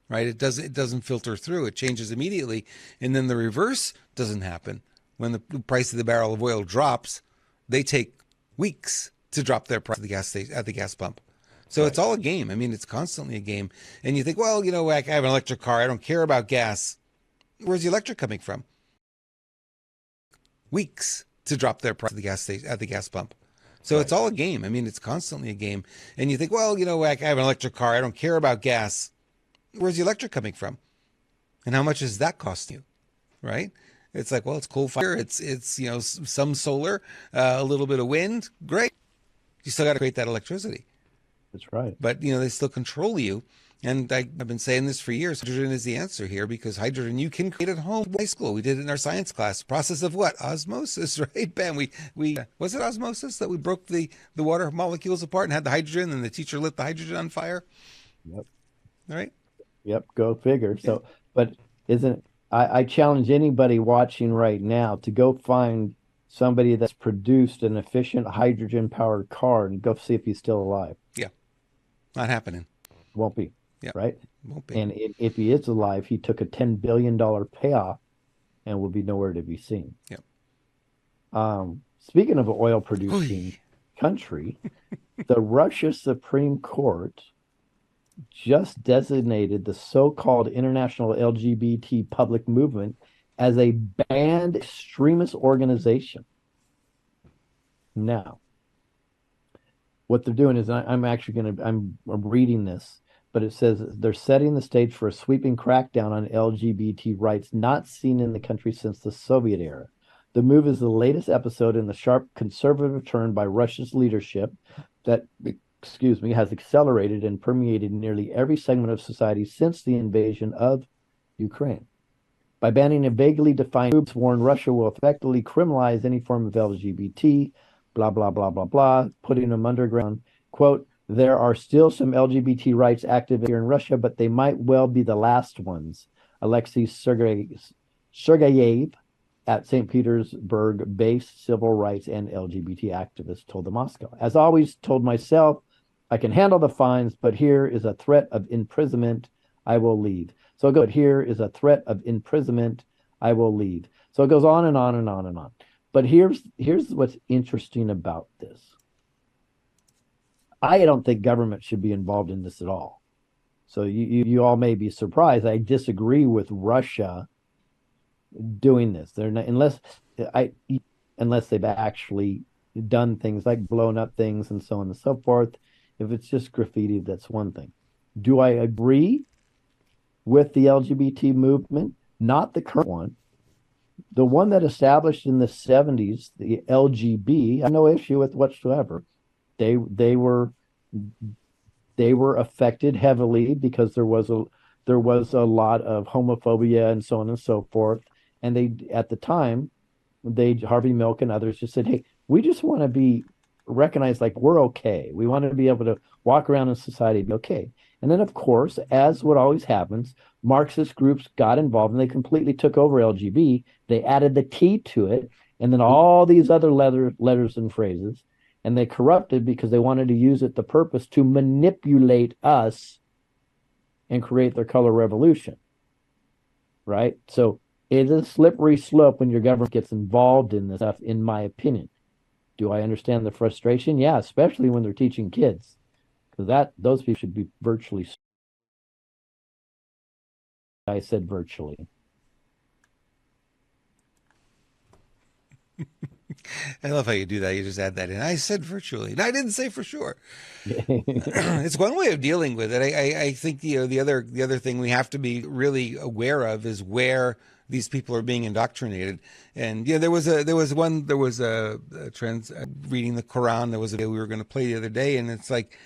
right? It doesn't filter through. It changes immediately, and then the reverse doesn't happen. When the price of the barrel of oil drops, they take weeks to drop their price at the gas pump. So right. It's all a game. I mean, it's constantly a game. And you think, well, I have an electric car. I don't care about gas. Where's the electric coming from? Weeks to drop their price at the gas pump. So It's all a game. I mean, it's constantly a game. And you think, well, I have an electric car. I don't care about gas. Where's the electric coming from? And how much is that costing you? Right? It's like, well, it's coal fire. It's some solar, a little bit of wind. Great. You still got to create that electricity. That's right. But, they still control you. And I've been saying this for years. Hydrogen is the answer here, because hydrogen you can create at home. High school, we did it in our science class. Process of what? Osmosis, right? Bam. We was it osmosis that we broke the water molecules apart and had the hydrogen, and the teacher lit the hydrogen on fire? Yep. Right? Yep. Go figure. So, but I challenge anybody watching right now to go find somebody that's produced an efficient hydrogen powered car and go see if he's still alive. Yeah. Not happening. Won't be. Yeah. Right. Won't be. And if he is alive, he took a $10 billion payoff and will be nowhere to be seen. Yeah. Speaking of an oil producing country, the Russia Supreme Court just designated the so-called international LGBT public movement as a banned extremist organization. Now, what they're doing is I'm reading this, but it says they're setting the stage for a sweeping crackdown on LGBT rights not seen in the country since the Soviet era. The move is the latest episode in the sharp conservative turn by Russia's leadership that, has accelerated and permeated nearly every segment of society since the invasion of Ukraine. By banning a vaguely defined groups, warned Russia will effectively criminalize any form of LGBT, blah, blah, blah, blah, blah, putting them underground. Quote, there are still some LGBT rights active here in Russia, but they might well be the last ones. Alexei Sergeyev at St. Petersburg-based civil rights and LGBT activist told the Moscow. As always told myself, I can handle the fines, but here is a threat of imprisonment. I will leave. So good. Here is a threat of imprisonment. I will leave. So it goes on and on and on and on. But here's what's interesting about this. I don't think government should be involved in this at all. So you all may be surprised. I disagree with Russia doing this. They're not, unless they've actually done things like blown up things and so on and so forth. If it's just graffiti, that's one thing. Do I agree with the LGBT movement? Not the current one. The one that established in the 70s, the LGB, I have no issue with whatsoever. They were affected heavily because there was a lot of homophobia and so on and so forth. And they, at the time, Harvey Milk and others just said, hey, we just want to be recognized like we're okay. We want to be able to walk around in society and be okay. And then, of course, as what always happens, Marxist groups got involved and they completely took over LGB. They added the T to it, and then all these other letters and phrases, and they corrupted because they wanted to use it the purpose to manipulate us and create their color revolution. Right? So it is a slippery slope when your government gets involved in this stuff, in my opinion. Do I understand the frustration? Yeah, especially when they're teaching kids. Because those people should be virtually. I said virtually. I love how you do that. You just add that in. I said virtually. And I didn't say for sure. It's one way of dealing with it. I think the other thing we have to be really aware of is where these people are being indoctrinated. And there was a trans reading the Quran. There was a video we were going to play the other day, and it's like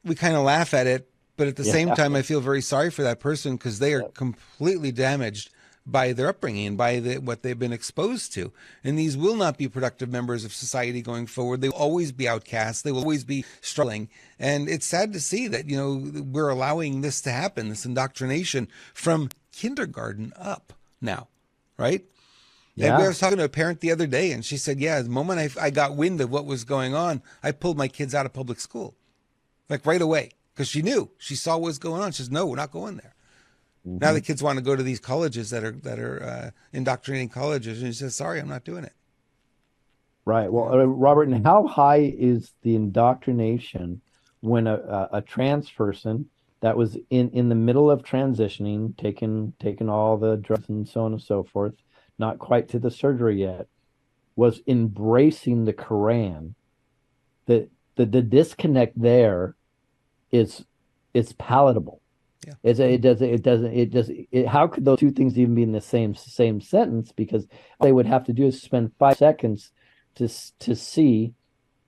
we kind of laugh at it, but at the same time, I feel very sorry for that person because they are completely damaged by their upbringing, by what they've been exposed to. And these will not be productive members of society going forward. They will always be outcasts. They will always be struggling. And it's sad to see that, we're allowing this to happen, this indoctrination from kindergarten up now, right? Yeah. And I was talking to a parent the other day, and she said, the moment I got wind of what was going on, I pulled my kids out of public school, like right away, because she saw what was going on. She says, no, we're not going there. Mm-hmm. Now the kids want to go to these colleges that are indoctrinating colleges, and she says, sorry, I'm not doing it. Right. Well, Robert, and how high is the indoctrination when a trans person that was in the middle of transitioning, taking all the drugs and so on and so forth, not quite to the surgery yet, was embracing the Quran? The disconnect there is palatable. Yeah. How could those two things even be in the same sentence? Because all they would have to do is spend 5 seconds to see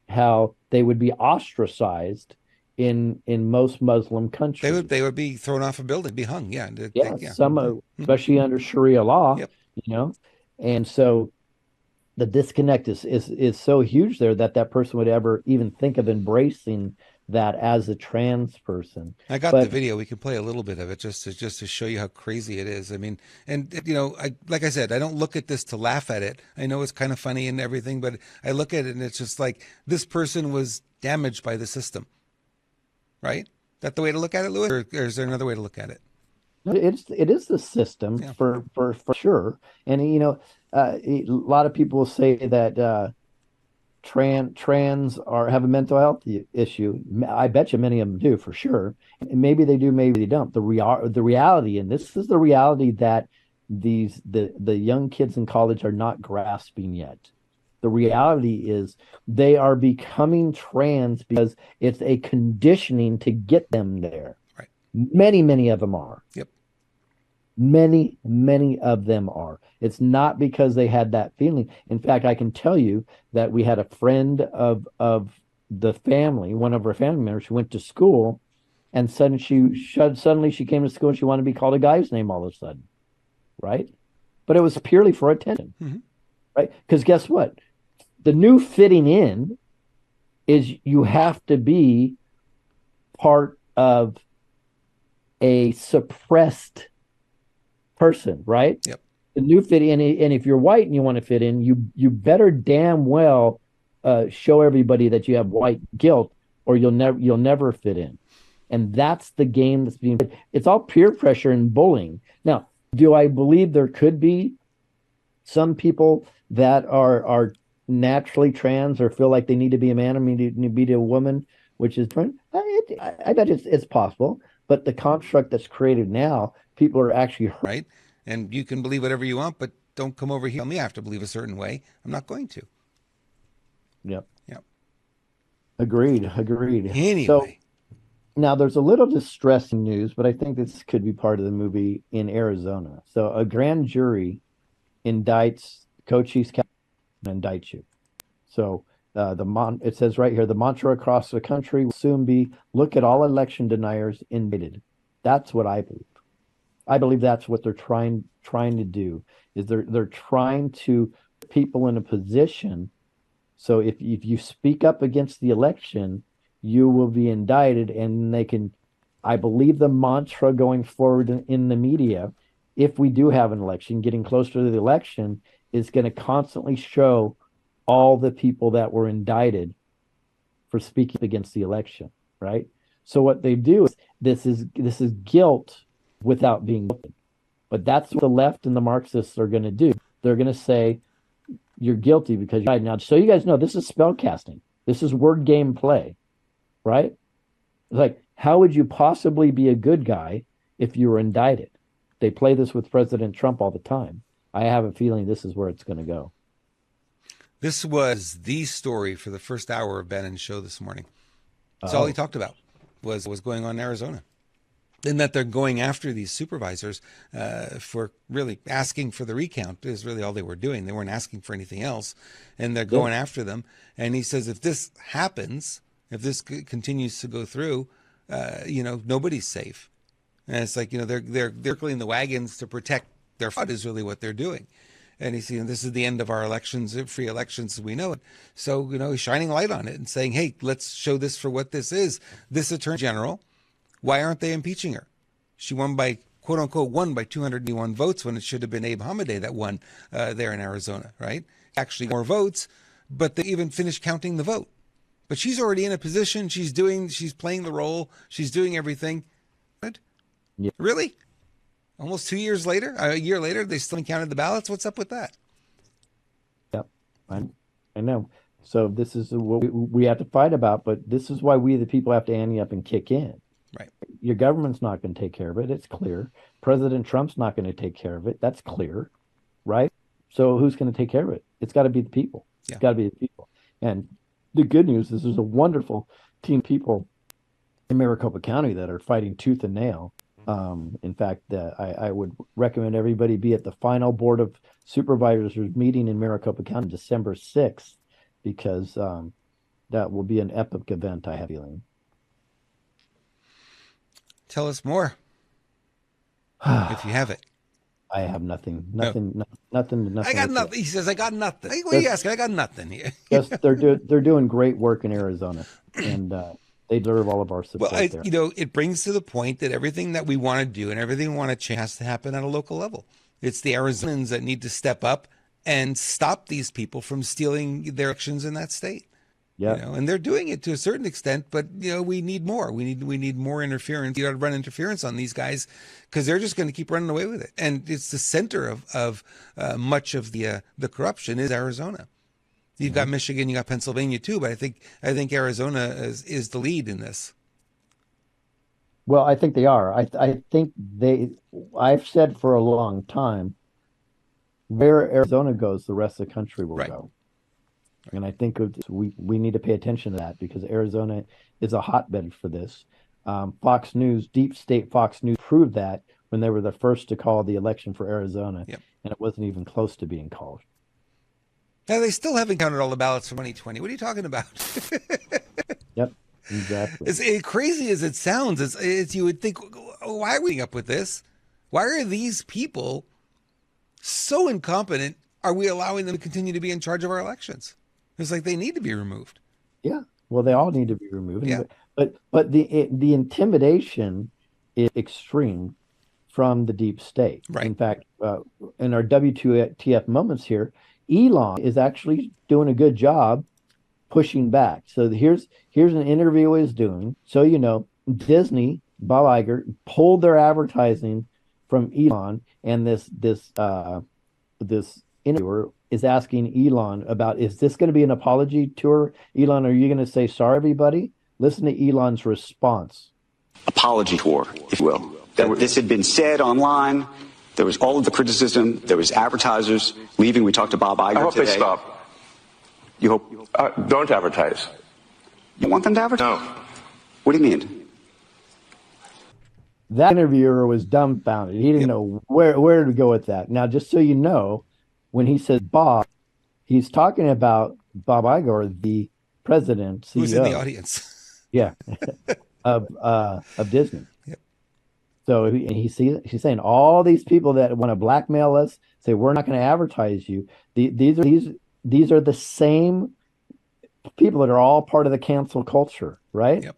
how they would be ostracized in most Muslim countries. They would be thrown off a building, be hung. Yeah. Yeah, Yeah. some, especially under Sharia law, Yep. you know, and so the disconnect is so huge there that that person would ever even think of embracing that as a trans person. I got the But video. We can play a little bit of it just to show you how crazy it is. I mean, and you know, like I said, I don't look at this to laugh at it. I know it's kind of funny and everything, but I look at it and it's just like this person was damaged by the system, right? That the way to look at it, Louis, or is there another way to look at it? it is the system Yeah. for sure. And a lot of people will say that trans are have a mental health issue. I bet you many of them do for sure. And maybe they do, maybe they don't. The reality, and this is the reality that the young kids in college are not grasping yet. The reality is they are becoming trans because it's a conditioning to get them there. Right. Many of them are. Yep. Many of them are. It's not because they had that feeling. In fact, I can tell you that we had a friend of the family, one of our family members, who went to school, and suddenly she came to school and she wanted to be called a guy's name all of a sudden, right? But it was purely for attention, right? Because guess what? The new fitting in is you have to be part of a suppressed person, right? Yep. The new fit in, and if you're white and you want to fit in, you better damn well show everybody that you have white guilt, or you'll never fit in. And that's the game that's being played. It's all peer pressure and bullying. Now, do I believe there could be some people that are naturally trans or feel like they need to be a man or need to be a woman, which is different? I bet it's possible. But the construct that's created now, people are actually hurt. Right. And you can believe whatever you want, but don't come over here and tell me I have to believe a certain way. I'm not going to. Yep. Yep. Agreed. Anyway. So now there's a little distressing news, but I think this could be part of the movie in Arizona. So a grand jury indicts co-chiefs and indicts you. So it says right here, the mantra across the country will soon be, look at all election deniers indicted. That's what I believe. I believe that's what they're trying to do, is they're trying to put people in a position. So if you speak up against the election, you will be indicted, and they can, I believe the mantra going forward in the media, if we do have an election, getting closer to the election, is going to constantly show all the people that were indicted for speaking against the election, right? So what they do is this is guilt without being guilty. But that's what the left and the Marxists are going to do. They're going to say you're guilty because you died. Now, so you guys know, this is spell casting. This is word game play, right? It's like, how would you possibly be a good guy if you were indicted? They play this with President Trump all the time. I have a feeling this is where it's going to go. This was the story for the first hour of Bannon's show this morning. That's all he talked about was going on in Arizona. And that they're going after these supervisors for really asking for the recount is really all they were doing. They weren't asking for anything else. And they're going after them. And he says, if this happens, if this continues to go through, nobody's safe. And it's like, they're circling the wagons to protect their fraud is really what they're doing. And he's saying, this is the end of our elections, free elections as we know it. So, he's shining light on it and saying, hey, let's show this for what this is. This attorney general, why aren't they impeaching her? She won by, quote unquote, won by 281 votes when it should have been Abe Hamadeh that won there in Arizona, right? Actually more votes, but they even finished counting the vote. But she's already in a position. She's playing the role. She's doing everything. What? Yeah. Really? Almost 2 years later, a year later, they still counted the ballots. What's up with that? Yep, I know. So this is what we have to fight about, but this is why we, the people, have to ante up and kick in. Right. Your government's not going to take care of it. It's clear. President Trump's not going to take care of it. That's clear, right? So who's going to take care of it? It's got to be the people. Yeah. It's got to be the people. And the good news is there's a wonderful team of people in Maricopa County that are fighting tooth and nail. In fact, I would recommend everybody be at the final Board of Supervisors meeting in Maricopa County December 6th, because That will be an epic event, I have a feeling. Tell us more if you have it. I have nothing. No. Nothing. I got nothing. He says, I got nothing. Hey, what are you asking? I got nothing here. Just they're doing great work in Arizona, and they deserve all of our support there. It brings to the point that everything that we want to do and everything we want to change has to happen at a local level. It's the Arizonans that need to step up and stop these people from stealing their elections in that state. Yeah, and they're doing it to a certain extent, but we need more. We need more interference. You got to run interference on these guys because they're just going to keep running away with it. And it's the center of much of the corruption is Arizona. You've got Michigan, you got Pennsylvania too, but I think Arizona is the lead in this. Well, I think they are. I think I've said for a long time, where Arizona goes, the rest of the country will go. And I think we need to pay attention to that because Arizona is a hotbed for this. Fox News, deep state Fox News, proved that when they were the first to call the election for Arizona, and it wasn't even close to being called. Now, they still haven't counted all the ballots for 2020. What are you talking about? Yep, exactly. As crazy as it sounds, it's you would think, why are we up with this? Why are these people so incompetent? Are we allowing them to continue to be in charge of our elections? It's like they need to be removed. Yeah, well, they all need to be removed. Yeah. But the intimidation is extreme from the deep state. Right. In fact, in our WTF moments here, Elon is actually doing a good job pushing back. So here's an interview he's doing. So Disney, Bob Iger, pulled their advertising from Elon, and this interviewer is asking Elon about, is this going to be an apology tour? Elon, are you going to say sorry, everybody? Listen to Elon's response. Apology tour, if you will. That this had been said online. There was all of the criticism. There was advertisers leaving. We talked to Bob Iger today. I hope they stop. You hope? Don't advertise. You want them to advertise? No. What do you mean? That interviewer was dumbfounded. He didn't know where to go with that. Now, just so you know, when he says Bob, he's talking about Bob Iger, the president, CEO. Who's in the audience? Yeah, of Disney. Yep. So he's saying all these people that want to blackmail us, say we're not going to advertise you. These are the same people that are all part of the cancel culture, right? Yep.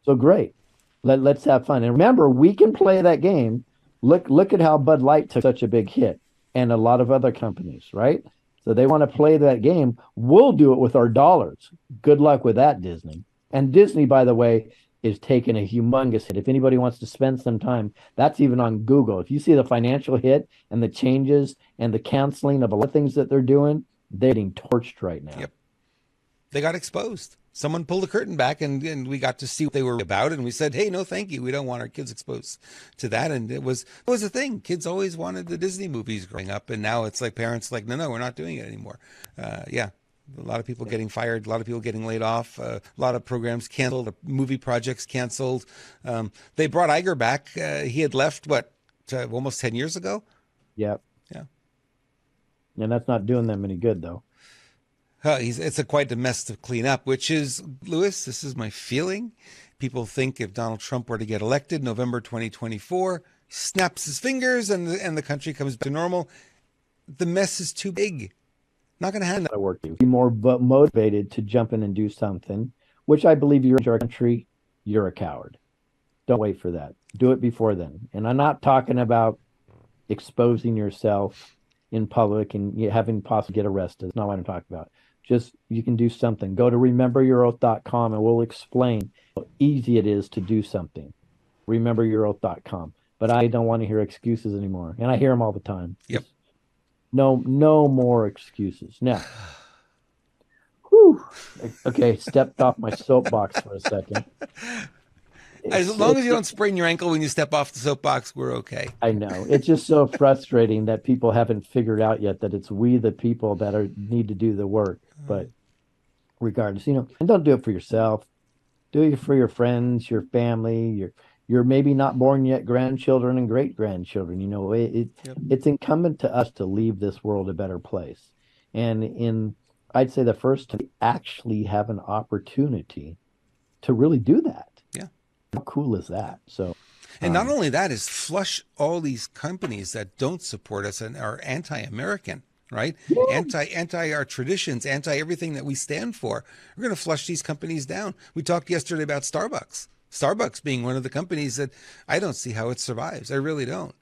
So great. Let's have fun. And remember, we can play that game. Look at how Bud Light took such a big hit, and a lot of other companies, right? So they want to play that game. We'll do it with our dollars. Good luck with that, Disney. And Disney, by the way, is taking a humongous hit. If anybody wants to spend some time, that's even on Google. If you see the financial hit and the changes and the canceling of a lot of things that they're doing, they're getting torched right now. Yep. They got exposed. Someone pulled the curtain back and we got to see what they were about. And we said, hey, no, thank you. We don't want our kids exposed to that. And it was a thing. Kids always wanted the Disney movies growing up. And now it's like parents like, no, we're not doing it anymore. Yeah. A lot of people getting fired, a lot of people getting laid off, a lot of programs canceled, movie projects canceled. They brought Iger back. He had left, almost 10 years ago? Yep. Yeah. And that's not doing them any good, though. It's quite a mess to clean up, which is, Lewis, this is my feeling. People think if Donald Trump were to get elected November 2024, snaps his fingers and the country comes back to normal. The mess is too big. Not going to happen. Work you. Be more motivated to jump in and do something, which I believe you're in our country. You're a coward. Don't wait for that. Do it before then. And I'm not talking about exposing yourself in public and having possibly get arrested. That's not what I'm talking about. Just you can do something. Go to rememberyouroath.com and we'll explain how easy it is to do something. Rememberyouroath.com. But I don't want to hear excuses anymore. And I hear them all the time. Yep. No more excuses. Now, whew, okay, stepped off my soapbox for a second. As long as you don't sprain your ankle when you step off the soapbox, we're okay. I know. It's just so frustrating that people haven't figured out yet that it's we, the people, that need to do the work. But regardless, and don't do it for yourself. Do it for your friends, your family, your maybe not born yet grandchildren and great grandchildren. It's incumbent to us to leave this world a better place. And in I'd say the first to actually have an opportunity to really do that. Yeah. How cool is that? So, and not only that is flush all these companies that don't support us and are anti-American, right? Yeah. Anti our traditions, anti everything that we stand for. We're going to flush these companies down. We talked yesterday about Starbucks. Starbucks being one of the companies that I don't see how it survives. I really don't.